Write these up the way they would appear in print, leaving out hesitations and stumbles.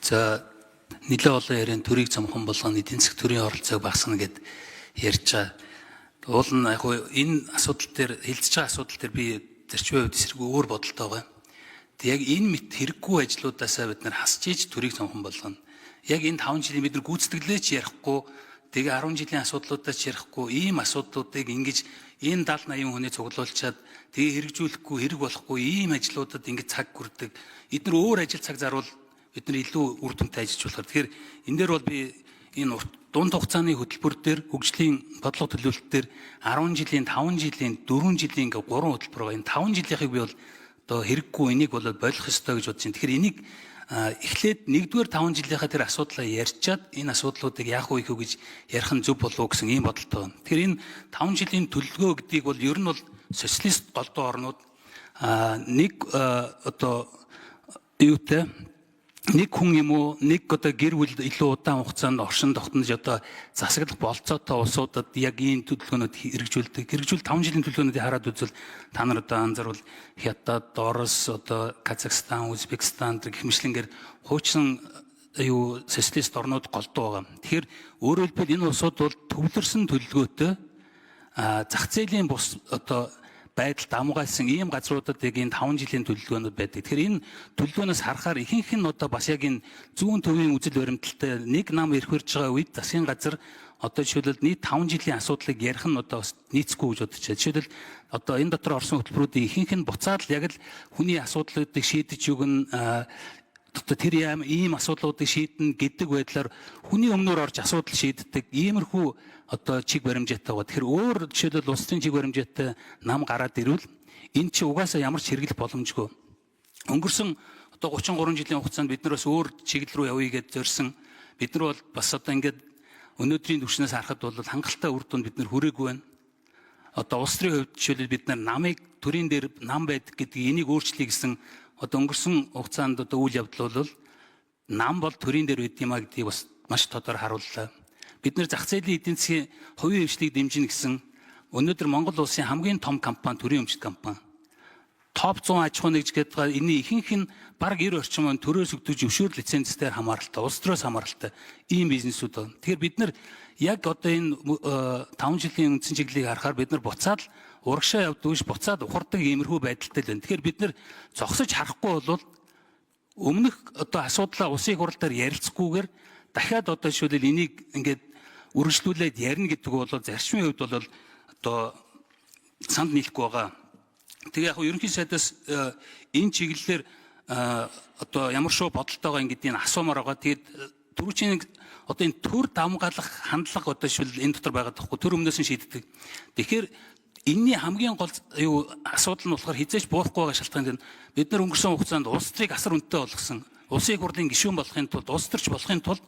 За нэлээд олон яриан төрийг цомхон болгоно, эдийн засаг төрийн оролцоог багасгана гэд ярьж байгаа. Уул нь яг энэ асуудал дээр хилцэж байгаа асуудал дээр би зарчмын хувьд эсрэг өөр бодолтой байгаа. Тэг яг энэ мэт хэрэггүй ажлуудаасаа бид нар хасж ийж төрийг цомхон болгоно. Яг энэ 5 жилийн бид нар гүйцэтгэлээ ч ярихгүй, тэгээ 10 жилийн асуудлуудаа ч ярихгүй, ийм асуудлуудыг ингэж энэ 70-80 хүний цуглуулчаад тэгээ хэрэгжүүлэхгүй, хэрэг болохгүй ийм ажлуудад ингэж цаг хүрдэг. Эдгээр өөр ажил цаг зарвал бид нар илүү үр дүнтэй ажиллаж болохоор. Тэгэхээр энэ дээр бол би энэ дунд хугацааны хөтөлбөр дээр хөгжлийн бодлого төлөвлөлт дээр 10 жилийн, 5 жилийн, 4 жилийн ингээ 3 хөтөлбөр байгаа. Энэ 5 жилийнхыг би бол одоо хэрэггүй, энийг бол болох ёстой гэж бодож байна. Тэгэхээр энийг эхлээд 1-р 5 жилийнхаа тэр асуудлаа ярьчаад энэ асуудлуудыг яах вэ гэж ярих нь зөв болов уу гэсэн ийм бодолтой байна. Тэгэхээр энэ 5 жилийн төлөвлөгөө гэдгийг бол ер нь бол социалист голдуу орнууд нэг одоо юутай нэг хүн юм уу, нэг одоо гэр бүл илүү удаан хугацаанд оршин тогтнож одоо засаглах болцоотой улсуудад яг ийм төлөвлөгөөнүүд хэрэгжүүлдэг. Хэрэгжүүл 5 жилийн төлөвлөгөөнүүдийг хараад үзвэл та нар одоо анзаарвал Хятад, Орос, одоо Казахстан, Узбекистан гэх мэтлэнгээр хуучин социалист орнууд голдуу байгаа. Тэгэхээр өөрөөр хэлбэл энэ улсууд бол төвлөрсөн төлөвлөгөөтэй зах зээлийн бус одоо байдал дамгайлсан ийм газруудад яг энэ 5 жилийн төлөвлөгөөнүүд байдаг. Тэгэхээр энэ төлөвлөгөөнөөс харахаар ихэнх нь одоо бас яг энэ зүүн төвийн үзэл баримталтай нэг нам ирэх хүрж байгаа үед засгийн газар одоо жишээлбэл нийт 5 жилийн асуудлыг ярих нь одоо бас нийцэхгүй гэж бодож байна. Жишээлбэл одоо энэ дотор орсон хөтөлбөрүүдийн ихэнх нь буцаад л яг л хүний асуудлуудыг шийдэж өгнө, тэр ийм асуудлуудыг шийднэ гэдэг байдлаар хүний өмнөр орж асуудал шийддэг иймэрхүү одоо чиг баримжаатай байгаа. Тэгэхээр өөр жишээлбэл улсын чиг баримжаатай нам гараад ирвэл энэ чи угаасаа ямар ч хэрэглэх боломжгүй. Өнгөрсөн одоо 33 жилийн хугацаанд бид нар бас өөр чиглэл рүү явъя гэж зорьсон. Бид нар бол бас одоо ингээд өнөөдрийн түвшнээс харахад бол хангалттай үр дүнд бид нар хүрээгүй байна. Одоо улс төрийн хувьд жишээлбэл бид нар намыг төрийн дээр нам байдаг гэдгийг энийг өөрчлөе гэсэн одоо өнгөрсөн хугацаанд одоо үйл явдал бол нам бол төрийн дээр байд юм а гэдгийг бас маш тодор харууллаа. Бид нар зах зээлийн эдийн засгийн хувийн хвшлийг дэмжинэ гэсэн өнөөдөр Монгол улсын хамгийн том компани төрийн өмчт компани. Топ 100 аж ахуй нэгж гэдэг байгаа энэ ихэнх нь бараг 90 орчим он төрөөс өгдөж өвшөөр лицензээр хамааралтай, улс төрөөс хамааралтай ийм бизнесүүд байна. Тэгэхээр бид нар яг одоо энэ 5 жилийн үндсэн чиглэлийг харахаар бид нар буцаад урагшаа явдаг биш, буцаад ухардаг иймэрхүү байдалтай л байна. Тэгэхээр бид нар зогсож харахгүй бол өмнөх одоо асуудлаа улсын хурлаар ярилцахгүйгээр дахиад одоо жишээлбэл энийг ингээд үргэлжлүүлээд ярина гэдэг бол зарчмын хувьд бол одоо санд нийлэхгүй байгаа. Тэгээ яг ерөнхий сайдаас энэ чиглэлээр одоо ямар шоу бодолтойгоо ингэдийг асуумаар байгаа. Тэгээд түрүүчийн одоо энэ төр дамгаалах хандлага одоо жишээл энэ дотор байгаа тоххой төр өмнөөс нь шийддэг. Тэгэхээр энэний хамгийн гол асуудал нь болохоор хизээч буурахгүй байгаа шалтгаан нь бид нар өнгөрсөн хугацаанд улс төрийг асар үнэтэй болгосон. Улсын хурлын гишүүн болохын тулд, улс төрч болохын тулд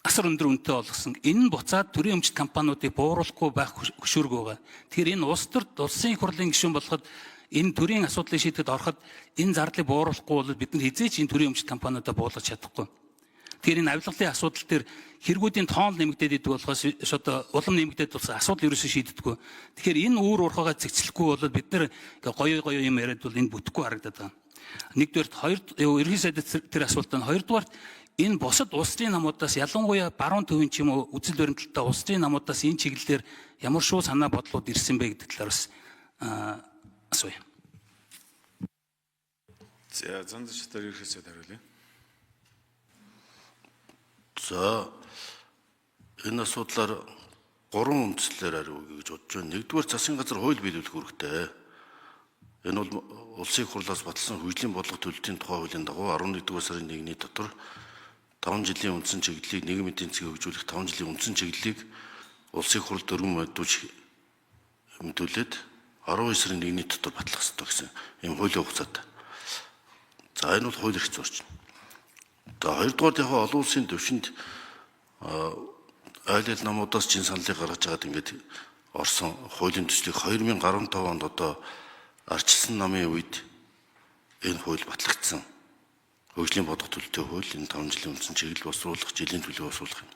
асар өндөр үнэтэй болгосон. Энэ нь буцаад төрийн өмчт компаниудыг бууруулахгүй байх хөшөөрөг байгаа. Тэгэхээр энэ улс төрт улсын хурлын гишүүн болоход энэ төрийн асуудлыг шийдэхэд ороход энэ зардлыг бууруулахгүй бол бид нар хизээч энэ төрийн өмчт компаниудаа буулгаж чадахгүй. Тэгэхээр энэ авилгалын асуудал дээр хэрэгүүдийн тоон нэмэгдээд идэг болохоос одоо улам нэмэгдээд болсон асуудал ерөөсөө шийддэггүй. Тэгэхээр энэ үүр урхагаа зэгцлэхгүй бол бид нар гоё юм яриад бол энэ бүтэхгүй харагдаад байгаа. Нэгдүгээр ерөнхий сайд тэр асуултанд, хоёрдугаар энэ бусад улс төрийн намуудаас ялангуяа баруун төвийн ч юм уу үзэл баримталтай улс төрийн намуудаас энэ чиглэлээр ямар шоу санаа бодлууд ирсэн бэ гэдэг талаар бас асууя. За зан зэвсгээр ерөнхий сайд хариулъя. За энэ асуудлаар 3 үндслээр хариулъя гэж бодож байна. Нэгдүгээр засгийн газар хууль биелүүлэх үүрэгтэй. Энэ бол улсын хурлаас баталсан хөгжлийн бодлого төлөлтийн тухай хуулийн дагуу 11-р сарын 1-ний дотор 5 жилийн үндсэн чиглэлийг нийгмийн эдийн засгийг хөгжүүлэх 5 жилийн үндсэн чиглэлийг улсын хурл дөрвөн мэдүүлж мэдүүлээд 12 сарын 1-ний дотор батлах ёстой гэсэн ийм хуулийн хугацаатай. За энэ бол хууль эрх зорчин. За хоёрдугаар яг олон улсын төвшөнд айл ал намуудаас чин саналыг гаргаж байгаад ингээд орсон хуулийн төслийг 2015 онд одоо арчилсан намын үед энэ хууль батлагдсан. Хөгжлийн бодлого төлөлтийн хууль энэ 5 жилийн үндсэн чиглэл босруулах, жилийн төлөв босруулах юм.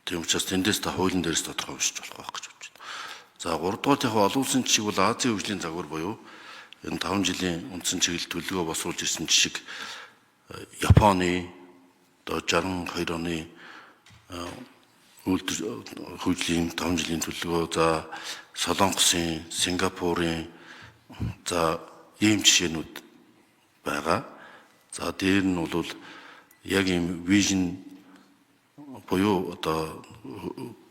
Тийм учраас тэндээс та хуулийн дээрээс тодорхой уншиж болох байх гэж бодож байна. За 3 дугаар яг олон улсын жишг бол Азийн хөгжлийн загвар буюу энэ 5 жилийн үндсэн чиглэл төлөвлөгөө босруулж ирсэн жишг Японы одоо 62 оны хөгжлийн 5 жилийн төлөвлөгөө, за Солонгосын, Сингапурын, за ийм жишээнүүд байгаа. За дээр нь бол яг ийм вижн буюу одоо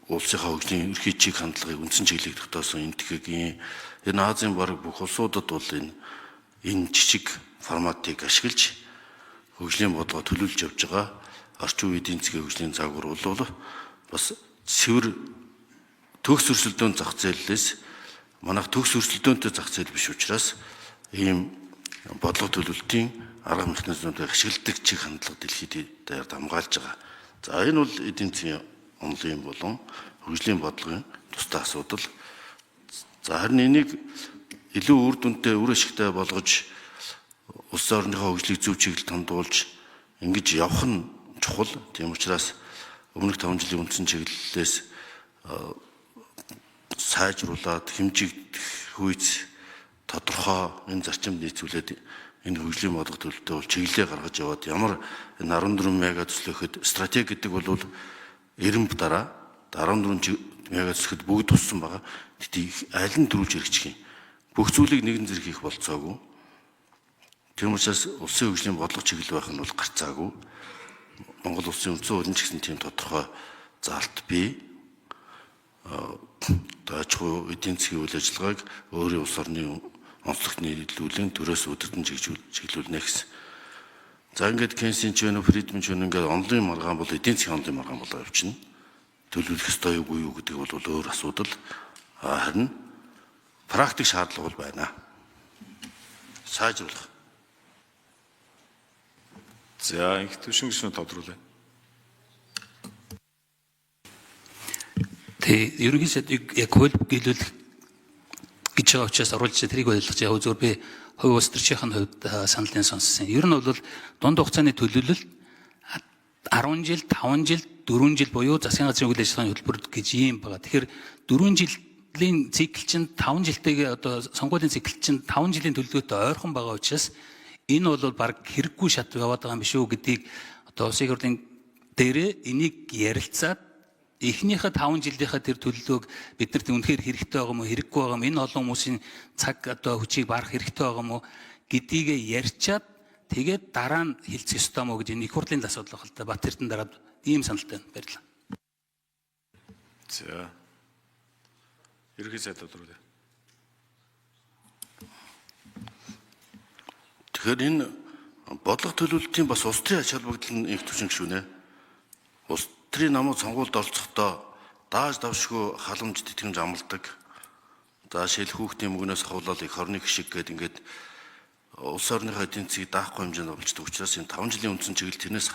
улсынхаа хөгжлийн ерхий чиг хандлагыг үндсэн чиглэлийг тогтоосон энэтхэгийн энэ Азийн бараг бүх улсуудад бол энэ жижиг форматыг ашиглаж хөгжлийн бодлого төлөвлөж явж байгаа орчин үеийн эдийн засгийн хөгжлийн загвар бол бас цэвэр төгс өрсөлдөөн зах зээлээс манайх төгс өрсөлдөөнтэй зах зээл биш учраас ийм бодлого төлөвлөлтийн арга механизмуудыг ашигладаг чиг хандлага дэлхийд даяар хамгаалж байгаа. За энэ бол эдийн засгийн онолын болон хөгжлийн бодлогын тусдаа асуудал. За харин энийг илүү үр дүнтэй, үр ашигтай болгож улс орныхоо хөгжлийг зөв чиглэлд хандуулж ингэж явах нь чухал. Тийм учраас өмнөх 5 жилийн үндсэн чиглэлээс сайжруулад хэмжигдэх хүйц тодорхой энэ зарчимд нийцүүлээд энэ хөгжлийн бодлого төлөвтэй бол чиглэлээ гаргаж яваад ямар энэ 14 мега төслөхөд стратеги гэдэг бол 90 дараа 14 мега төслөхөд бүгд туссан байгаа. Тэгтээ аль нь дөрвж хэрэгжих юм. Бүх зүйлийг нэгэн зэрэг хийх болцоогүй. Тийм учраас улсын хөгжлийн бодлого чиглэл байх нь бол гарцаагүй. Монгол улсын үндсэн хуулийн ч гэсэн тийм тодорхой заалт бий. Даачгүй эдийн засгийн үйл ажиллагааг өөрийн улс орны онцлогт нийлүүлэн төрөөс өдөртөн чиглүүлнэ гэсэн. За ингээд Кейнсийн ч вэ, Фридман ч вэ ингээд онлын маргаан бол эдийн засгийн онлын маргаан болоо явчихна. Төлөвлөх ёстой юу гэдэг бол өөр асуудал. Харин практик шаардлага бол байна. Сайжруулах. За их төвшин гишүүн тодруулъя. Тэг ерөнхийдөө яг хууль биелүүлэх гэж байгаа учраас оруулж тэрийг ойлгож яг зөв би хувь улс төрчийн хувьд саналын сонссон. Ер нь бол дунд хугацааны төлөвлөлт 10 жил, 5 жил, 4 жил буюу засгийн газрын үйл ажиллагааны хөтөлбөр гэж ийм байгаа. Тэгэхээр 4 жилийн цикл чинь 5 жилтэйгээ одоо сонгуулийн цикл чинь 5 жилийн төлөвлөгөөтэй ойрхон байгаа учраас энэ бол баг хэрэггүй шат яваад байгаа юм биш үү гэдгийг одоо улсын хурлын дээрээ энийг ярилцаад эхнийхээ 5 жилийнхаа тэр төлөвлөгөөг биднэрт үнэхээр хэрэгтэй байгаа мó хэрэггүй байгаа мó энэ олон хүмүүсийн цаг одоо хүчийг барах хэрэгтэй байгаа мó гэдгийг ярьчаад тэгээд дараа нь хэлцэх ёстой мó гэж энэ их хурлын асуудал байна л да. Бат Эрдэнэ дараад ийм саналтай байна. Баярлалаа. За. Ерхий сайд тодруулъя. Тэгэхээр энэ бодлого төлөвлөлтийн бас улс төрийн ач холбогдол нь их төвшин гишүүнэ. Улс төрийн намууд сонгуульд оролцохдоо дааж давшгүй халамж тэтгэмж амладаг. За шил хүүхдийн мөнгнөөс хавлал их орны гişиг гээд ингээд улс орныхоо эдийн засгийг даахгүй хэмжээнд олждог учраас энэ 5 жилийн үндсэн чиглэл тэрнээс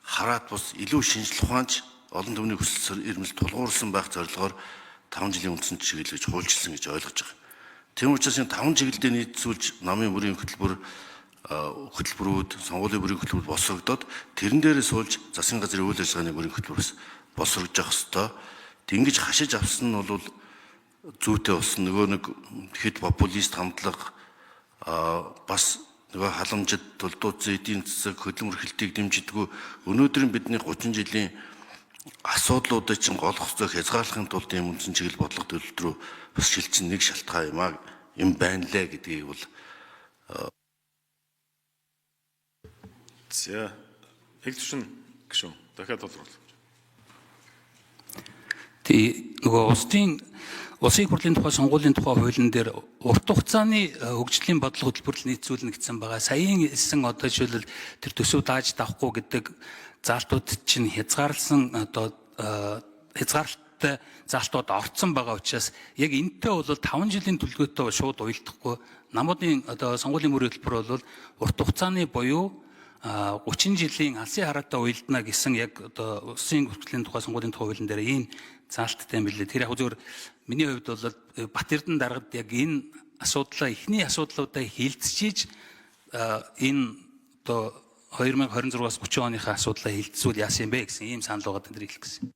хараад бас илүү шинжлэх ухаанч олон түвний хүсэл эрмэлзэл тулгуурсан байх зорилгоор 5 жилийн үндсэн чиглэл гэж хуульчилсан гэж ойлгож байгаа. Тийм учраас энэ 5 чиглэлдээ нийцүүлж намын бүрийн хөтөлбөрүүд, сонгуулийн бүрийн хөтөлбөр босрогдоод тэрэн дээрээ суулж засгийн газрын үйл ажиллагааны бүрийн хөтөлбөрөөс босрогдож явах ёстой. Тэнгиж хашиж авсан нь бол зүйтэй болсон. Нөгөө нэг хэд популист хамтлага бас нөгөө халамжид тулдууцсан эдийн засаг хөдөлмөрлөлтийг дэмжидэггүй. Өнөөдрийн бидний 30 жилийн асуудлуудыг чинь голох зөө хязгаарлахын тулд ийм үндсэн чиглэл бодлого төлөвлөлт рүү бас шилжин нэг шалтгаан юм байна лээ гэдгийг бол За их төвшин гишүүн дахиад тодруулъя. Тэг нөгөө улсын хурлын тухай сонгуулийн тухай хуулийн дээр урт хугацааны хөгжлийн бодлого хөтөлбөрл нийцүүлнэ гэсэн байгаа. Саяын хэлсэн одоо жишээлбэл тэр төсөв дааж давхгүй гэдэг заалтууд чинь хязгаарлалтай заалтууд орцсон байгаа учраас яг энэтэй бол 5 жилийн төлөвлөгөөтэй шууд уялдахгүй. Намуудын одоо сонгуулийн бүрийн хөтөлбөр бол урт хугацааны буюу 30 жилийн алсын хараатай уялдана гэсэн яг одоо улсын хурлын тухай сонгуулийн тухай хуулийн дээр ийм заалттай юм билээ. Тэр яг зөвхөн миний хувьд бол Бат Эрдэнэ даргад яг энэ асуудлаа эхний асуудлуудаа хилцчиж энэ одоо 2026-аас 30 оныхаа асуудлаа хилцүүл яасан юм бэ гэсэн ийм санал байгаа дээр хэлэх гэсэн.